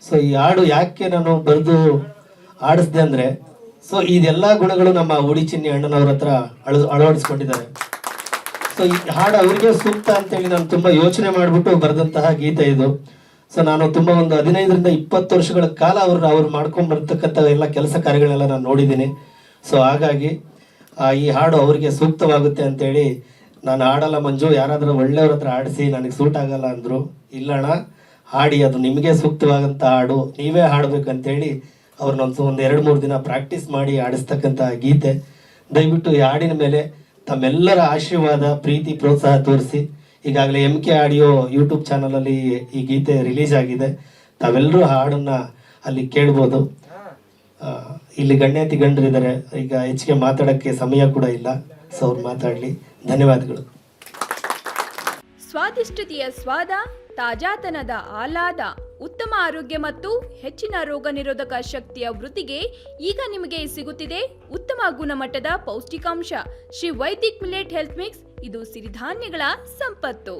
So ಈ ಹಾಡು ಯಾಕೆ ನಾನು ಬರೆದು ಆಡಿಸ್ದೆ ಅಂದರೆ, ಸೊ ಇದೆಲ್ಲ ಗುಣಗಳು ನಮ್ಮ ಉಡಿ ಚಿನ್ನಿ ಅಣ್ಣನವ್ರ ಹತ್ರ ಅಳವಡಿಸ್ಕೊಂಡಿದ್ದಾರೆ. ಸೊ ಈ ಹಾಡು ಅವ್ರಿಗೆ ಸೂಕ್ತ ಅಂತೇಳಿ ನಾನು ತುಂಬ ಯೋಚನೆ ಮಾಡಿಬಿಟ್ಟು ಬರೆದಂತಹ ಗೀತೆ ಇದು. ಸೊ ನಾನು ತುಂಬ ಒಂದು 15ರಿಂದ 20 ವರ್ಷಗಳ ಕಾಲ ಅವ್ರು ಮಾಡ್ಕೊಂಡು ಬರ್ತಕ್ಕಂಥ ಎಲ್ಲ ಕೆಲಸ ಕಾರ್ಯಗಳೆಲ್ಲ ನಾನು ನೋಡಿದ್ದೀನಿ. ಸೊ ಹಾಗಾಗಿ ಈ ಹಾಡು ಅವರಿಗೆ ಸೂಕ್ತವಾಗುತ್ತೆ ಅಂತೇಳಿ ನಾನು ಹಾಡಲ್ಲ ಮಂಜು, ಯಾರಾದರೂ ಒಳ್ಳೆಯವ್ರ ಹತ್ರ ಆಡಿಸಿ, ನನಗೆ ಸೂಟ್ ಆಗಲ್ಲ ಅಂದರು. ಇಲ್ಲಣ್ಣ, ಹಾಡಿ, ಅದು ನಿಮಗೆ ಸೂಕ್ತವಾದಂಥ ಹಾಡು, ನೀವೇ ಹಾಡಬೇಕಂತೇಳಿ ಅವ್ರನ್ನೊಂದು 2-3 ದಿನ ಪ್ರಾಕ್ಟೀಸ್ ಮಾಡಿ ಆಡಿಸ್ತಕ್ಕಂಥ ಗೀತೆ. ದಯವಿಟ್ಟು ಈ ಹಾಡಿನ ಮೇಲೆ ತಮ್ಮೆಲ್ಲರ ಆಶೀರ್ವಾದ, ಪ್ರೀತಿ, ಪ್ರೋತ್ಸಾಹ ತೋರಿಸಿ. ಈಗಾಗಲೇ MK ಆಡಿಯೋ ಯೂಟ್ಯೂಬ್ ಚಾನಲಲ್ಲಿ ಈ ಗೀತೆ ರಿಲೀಸ್ ಆಗಿದೆ. ತಾವೆಲ್ಲರೂ ಹಾಡನ್ನು ಅಲ್ಲಿ ಕೇಳ್ಬೋದು. ಇಲ್ಲಿ ಗಣ್ಯಾತಿ ಗಣ್ಯರಿದ್ದಾರೆ, ಈಗ ಹೆಚ್ಚಿಗೆ ಮಾತಾಡೋಕ್ಕೆ ಸಮಯ ಕೂಡ ಇಲ್ಲ. ಸೊ ಅವ್ರು ಮಾತಾಡಲಿ. ಧನ್ಯವಾದಗಳು. ಸ್ವಾದಿಷ್ಟತೆಯ ಸ್ವಾದ, ತಾಜಾತನದ ಆಹ್ಲಾದ, ಉತ್ತಮ ಆರೋಗ್ಯ ಮತ್ತು ಹೆಚ್ಚಿನ ರೋಗ ನಿರೋಧಕ ಶಕ್ತಿಯ ವೃದ್ಧಿಗೆ ಈಗ ನಿಮಗೆ ಸಿಗುತ್ತಿದೆ ಉತ್ತಮ ಗುಣಮಟ್ಟದ ಪೌಷ್ಟಿಕಾಂಶ. Shri Vaidik millet health mix, ಇದು ಸಿರಿಧಾನ್ಯಗಳ ಸಂಪತ್ತು.